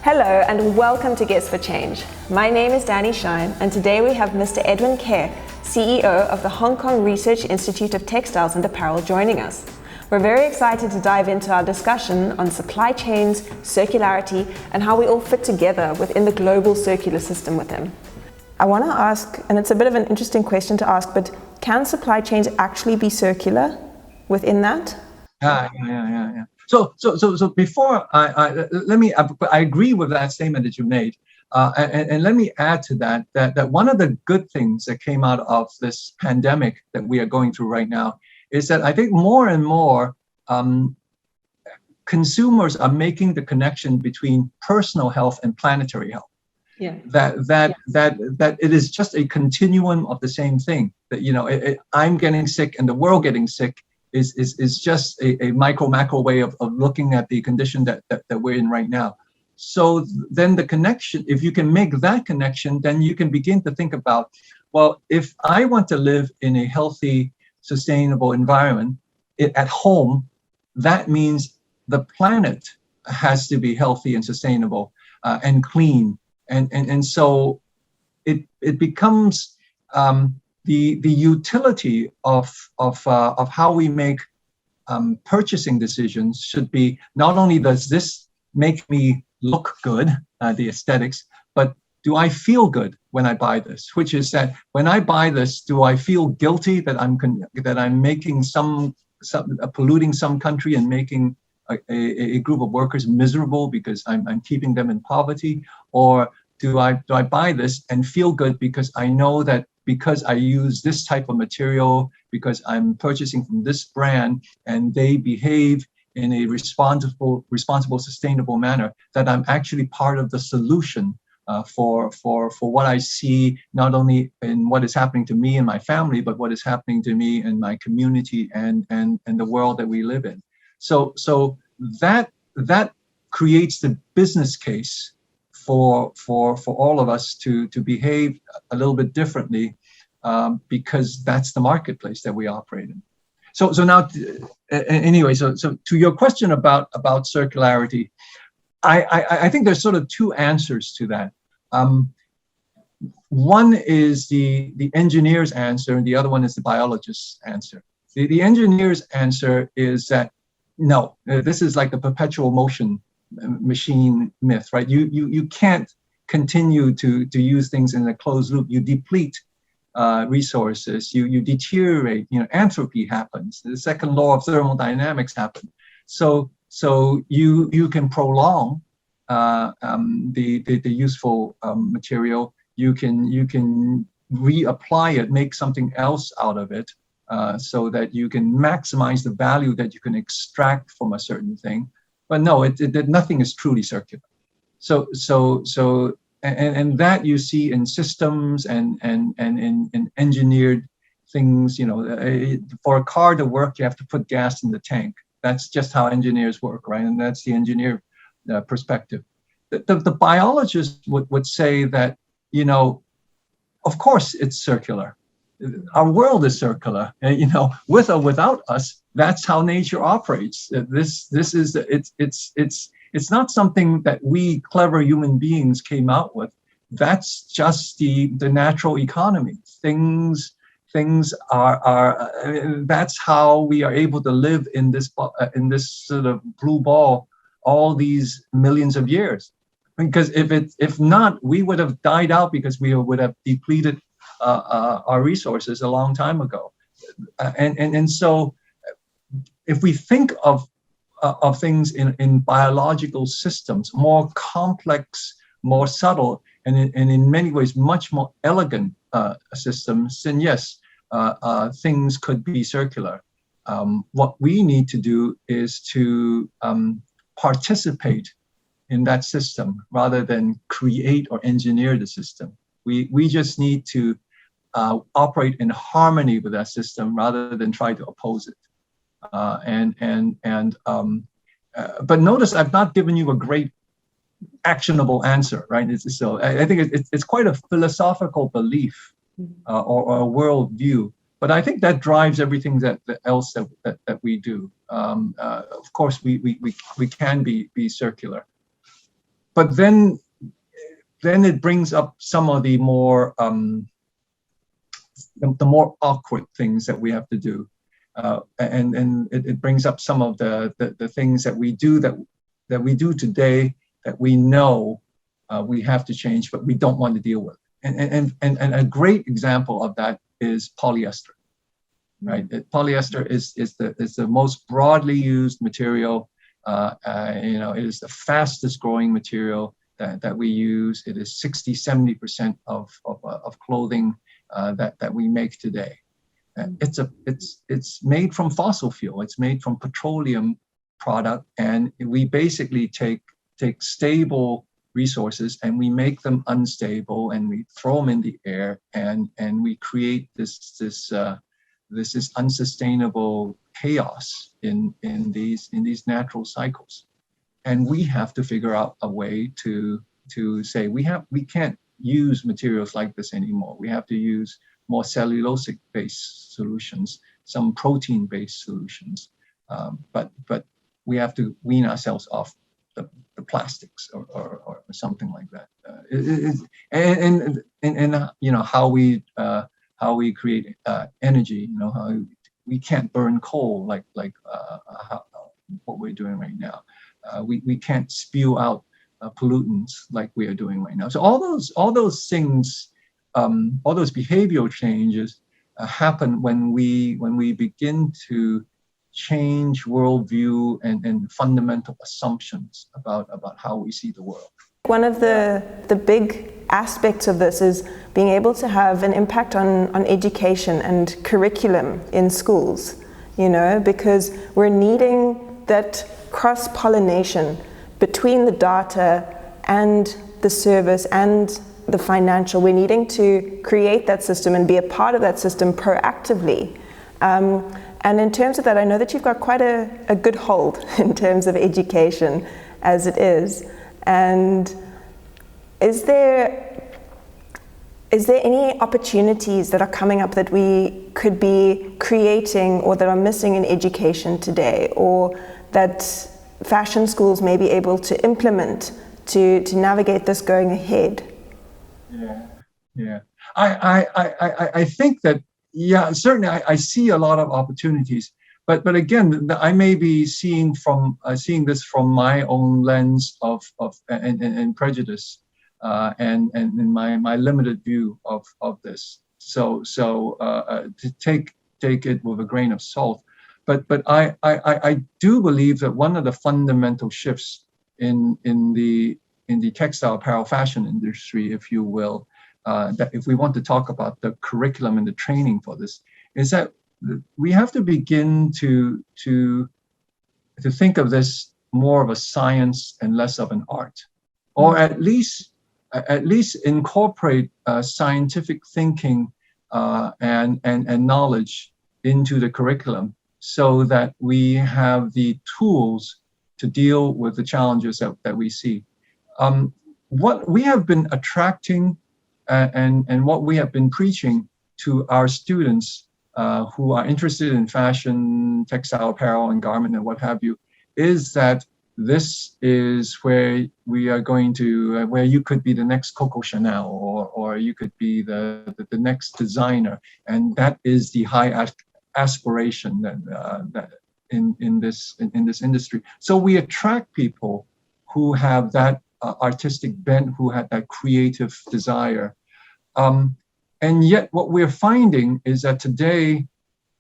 Hello and welcome to Guest for Change. My name is Danny Shine and today we have Mr. Edwin Keh, CEO of the Hong Kong Research Institute of Textiles and Apparel joining us. We're very excited to dive into our discussion on supply chains, circularity and how we all fit together within the global circular system with him. I want to ask, and it's a bit of an interesting question to ask, but can supply chains actually be circular within that? Yeah. So before I agree with that statement that you made, and let me add to that one of the good things that came out of this pandemic that we are going through right now is that I think more and more consumers are making the connection between personal health and planetary health. Yeah. That it is just a continuum of the same thing. That I'm getting sick and the world getting sick is just a macro way of looking at the condition that we're in right now. So then the connection, if you can make that connection, then you can begin to think about, well, if I want to live in a healthy, sustainable environment at home, that means the planet has to be healthy and sustainable and clean. And so it becomes the utility of how we make purchasing decisions should be not only does this make me look good, the aesthetics, but do I feel good when I buy this? Which is that when I buy this, do I feel guilty that I'm making some polluting some country and making a group of workers miserable because I'm keeping them in poverty, or do I buy this and feel good because I know that because I use this type of material, because I'm purchasing from this brand and they behave in a responsible, sustainable manner, that I'm actually part of the solution for what I see, not only in what is happening to me and my family, but what is happening to me and my community and the world that we live in. So that creates the business case for all of us to behave a little bit differently, because that's the marketplace that we operate in. So now, anyway, so to your question about circularity, I think there's sort of two answers to that. One is the engineer's answer, and the other one is the biologist's answer. The engineer's answer is that no, this is like the perpetual motion machine myth, right? You can't continue to use things in a closed loop. You deplete resources, you deteriorate, entropy happens. The second law of thermodynamics happens. So you can prolong the useful material. You can reapply it, make something else out of it, so that you can maximize the value that you can extract from a certain thing. But no, nothing is truly circular. So that you see in systems and in engineered things. For a car to work, you have to put gas in the tank. That's just how engineers work, right? And that's the engineer perspective. The biologist would say that, of course it's circular. Our world is circular, with or without us. That's how nature operates. It's not something that we clever human beings came out with. That's just the natural economy. Things are that's how we are able to live in this sort of blue ball all these millions of years. Because if not, we would have died out because we would have depleted our resources a long time ago. And so if we think of things in biological systems, more complex, more subtle, and in many ways much more elegant systems, then yes, things could be circular. What we need to do is to participate in that system rather than create or engineer the system. We just need to operate in harmony with that system rather than try to oppose it. But notice I've not given you a great actionable answer, right? So I think it's quite a philosophical belief or a world view, but I think that drives everything else that we do. Of course, we can be circular. but then it brings up some of the more awkward things that we have to do, and it brings up some of the things that we do that we do today that we know we have to change, but we don't want to deal with. And a great example of that is polyester, right? Polyester is the most broadly used material. It is the fastest growing material that we use. It is 60-70% of clothing that we make today. It's made from fossil fuel. It's made from petroleum product, and we basically take stable resources and we make them unstable, and we throw them in the air, and we create this unsustainable chaos in these natural cycles. And we have to figure out a way to say we can't use materials like this anymore. We have to use more cellulosic-based solutions, some protein-based solutions, but we have to wean ourselves off the plastics or something like that. And how we create energy. How we can't burn coal like what we're doing right now. We can't spew out pollutants like we are doing right now. So all those things, all those behavioral changes happen when we begin to change worldview and fundamental assumptions about how we see the world. One of the big aspects of this is being able to have an impact on education and curriculum in schools, because we're needing that cross-pollination between the data and the service and the financial. We're needing to create that system and be a part of that system proactively. And in terms of that, I know that you've got quite a good hold in terms of education as it is. And is there any opportunities that are coming up that we could be creating or that are missing in education today, or that fashion schools may be able to implement to navigate this going ahead? Yeah. I think that, certainly I see a lot of opportunities, but again, I may be seeing this from my own lens and prejudice, and in my limited view of this. So to take it with a grain of salt. But I do believe that one of the fundamental shifts in the textile apparel fashion industry, if you will, that if we want to talk about the curriculum and the training for this, is that we have to begin to think of this more of a science and less of an art, or at least incorporate scientific thinking and knowledge into the curriculum, so that we have the tools to deal with the challenges that we see. What we have been attracting and what we have been preaching to our students who are interested in fashion, textile apparel, and garment, and what have you, is that this is where we are going to, where you could be the next Coco Chanel, or you could be the next designer, and that is the high aspiration that in this industry. So we attract people who have that artistic bent, who had that creative desire. And yet what we're finding is that today,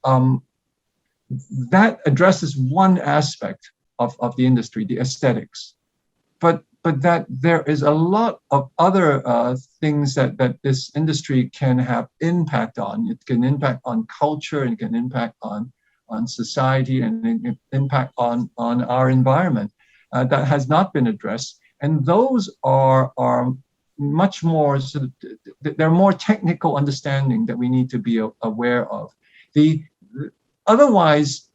that addresses one aspect of the industry, the aesthetics, but that there is a lot of other things that this industry can have impact on. It can impact on culture, and it can impact on society, and impact on our environment that has not been addressed. And those are much more, they're more technical understanding that we need to be aware of. Otherwise,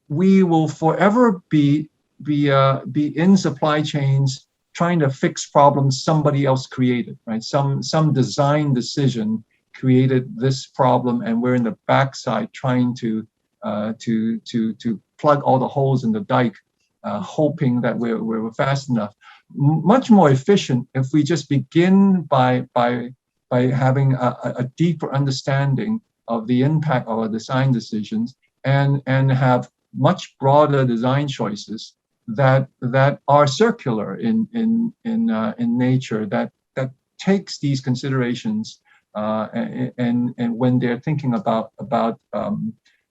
we will forever be in supply chains trying to fix problems somebody else created, right? Some design decision created this problem, and we're in the backside trying to plug all the holes in the dike hoping that we're fast enough. Much more efficient if we just begin by having a deeper understanding of the impact of our design decisions, and have much broader design choices that are circular in nature, that takes these considerations and when they're thinking about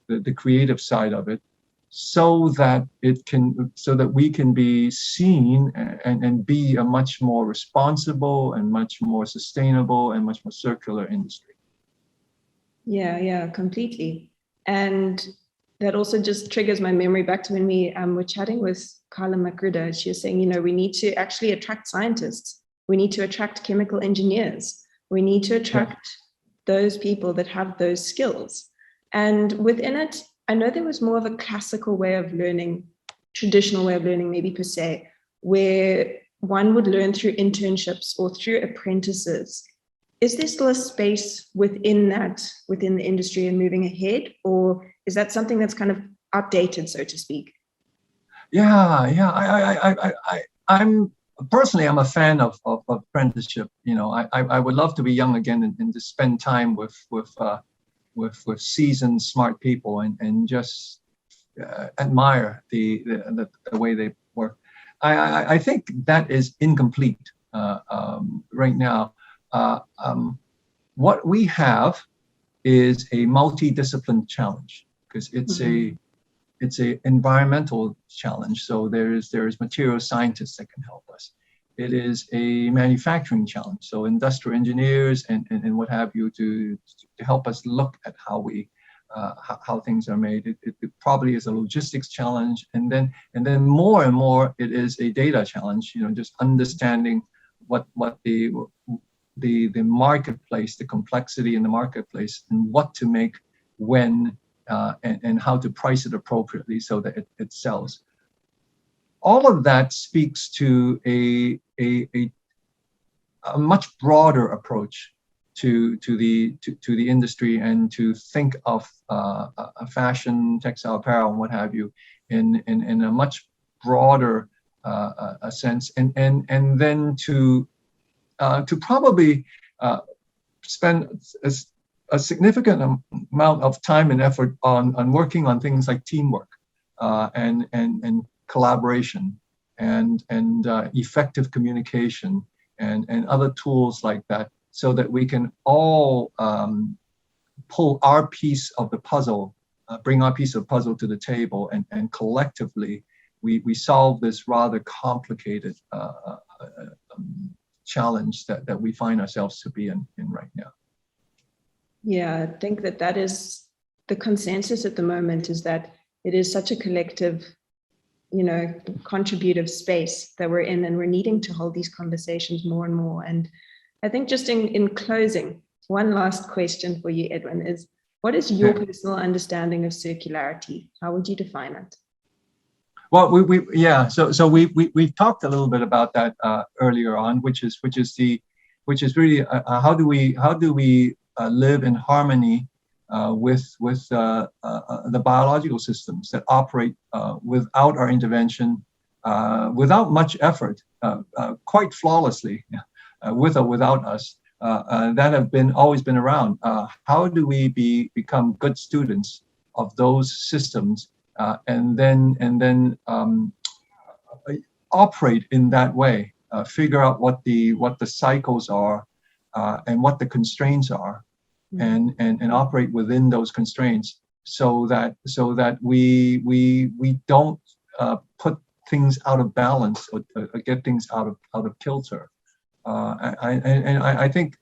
the creative side of it, so that we can be seen and be a much more responsible and much more sustainable and much more circular industry. Yeah, completely. And that also just triggers my memory back to when we were chatting with Carla Hkrita. She was saying, we need to actually attract scientists. We need to attract chemical engineers. We need to attract those people that have those skills. And within it, I know there was more of a classical way of learning, traditional way of learning, maybe per se, where one would learn through internships or through apprentices. Is there still a space within the industry and moving ahead, or is that something that's kind of outdated, so to speak? I'm personally a fan of apprenticeship. I would love to be young again and to spend time with seasoned, smart people and just admire the way they work. I think that is incomplete right now. What we have is a multidisciplinary challenge, because it's a environmental challenge. So there is material scientists that can help us. It is a manufacturing challenge. So industrial engineers and what have you to help us look at how things are made. It probably is a logistics challenge, and then more and more it is a data challenge. Just understanding what the marketplace, the complexity in the marketplace, and what to make when and how to price it appropriately so that it sells. All of that speaks to a much broader approach to the industry, and to think of a fashion, textile, apparel, and what have you in a much broader a sense, and then to probably spend a significant amount of time and effort on working on things like teamwork and collaboration and effective communication and other tools like that, so that we can all pull our piece of the puzzle, bring our piece of the puzzle to the table, and collectively we solve this rather complicated challenge that we find ourselves to be in right now. Yeah, I think that is the consensus at the moment, is that it is such a collective, contributive space that we're in, and we're needing to hold these conversations more and more. And I think just in closing, one last question for you, Edwin, is what is your personal understanding of circularity? How would you define it? Well, we've talked a little bit about that earlier on, which is really how do we live in harmony with the biological systems that operate without our intervention, without much effort, quite flawlessly, with or without us, that have always been around. How do we become good students of those systems, and then operate in that way, figure out what the cycles are, and what the constraints are, and operate within those constraints, so that we don't put things out of balance or get things out of kilter. I think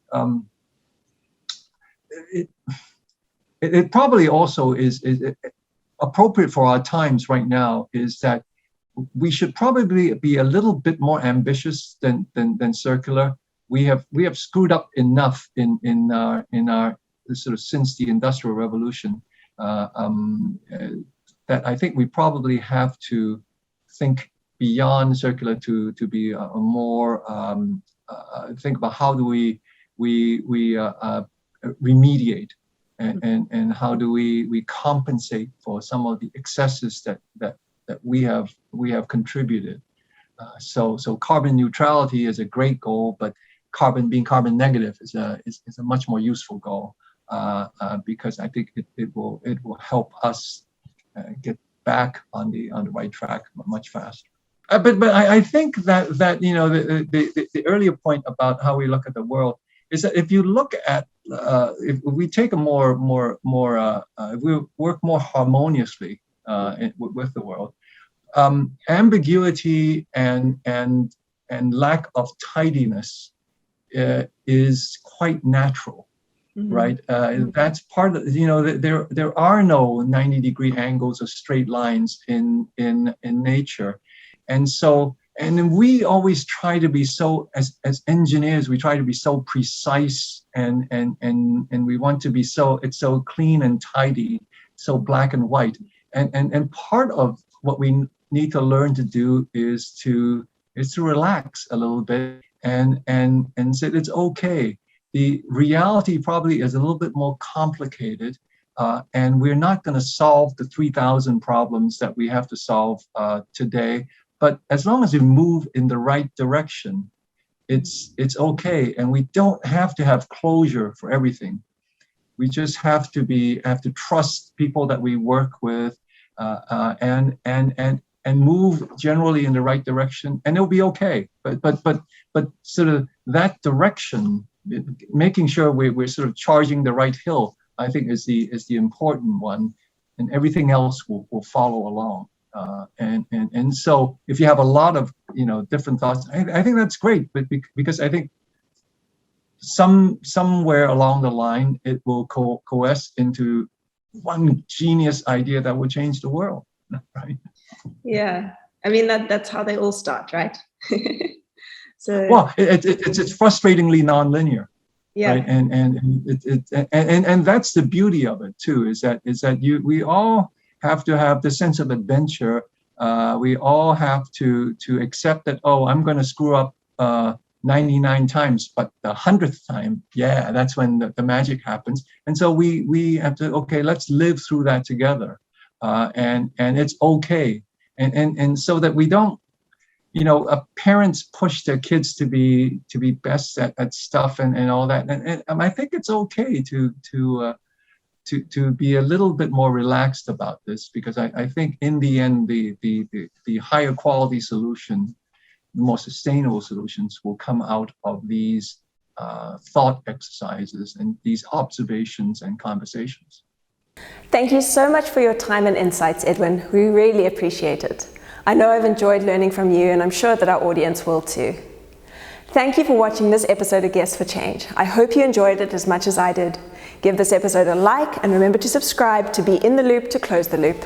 it probably also is appropriate for our times right now, is that we should probably be a little bit more ambitious than circular. We have screwed up enough in our sort of since the Industrial Revolution, that I think we probably have to think beyond circular to be a more think about how do we remediate, and how do we compensate for some of the excesses that we have contributed. So carbon neutrality is a great goal, but being carbon negative is a much more useful goal, because I think it will help us get back on the right track much faster. But I think that the earlier point about how we look at the world is that if you look at if we take a if we work more harmoniously with the world, ambiguity and lack of tidiness is quite natural, right? That's part of, there are no 90-degree angles or straight lines in nature. And so, and then we always try to be so, as engineers, we try to be so precise and we want to be it's so clean and tidy, so black and white. And part of what we need to learn to do is to relax a little bit and say it's okay. The reality probably is a little bit more complicated, and we're not going to solve the 3,000 problems that we have to solve today. But as long as we move in the right direction, it's okay, and we don't have to have closure for everything. We just have to trust people that we work with, and move generally in the right direction, and it'll be okay. But sort of that direction, making sure we're sort of charging the right hill, I think is the important one, and everything else will follow along. And so if you have a lot of different thoughts, I think that's great, but because I think somewhere along the line it will coalesce into one genius idea that will change the world, right? Yeah, I mean that's how they all start, right? So well, it's frustratingly nonlinear. Yeah. Right? And that's the beauty of it too, is that we all have to have the sense of adventure. We all have to accept that, I'm going to screw up 99 times, but the 100th time, that's when the magic happens. And so we have to, okay, let's live through that together, and it's okay, and so that we don't, parents push their kids to be best at stuff and all that, and I think it's okay to be a little bit more relaxed about this, because I think in the end the higher quality solution, the more sustainable solutions will come out of these thought exercises and these observations and conversations. Thank you so much for your time and insights, Edwin. We really appreciate it. I know I've enjoyed learning from you, and I'm sure that our audience will too. Thank you for watching this episode of Guest for Change. I hope you enjoyed it as much as I did. Give this episode a like, and remember to subscribe to be in the loop to close the loop.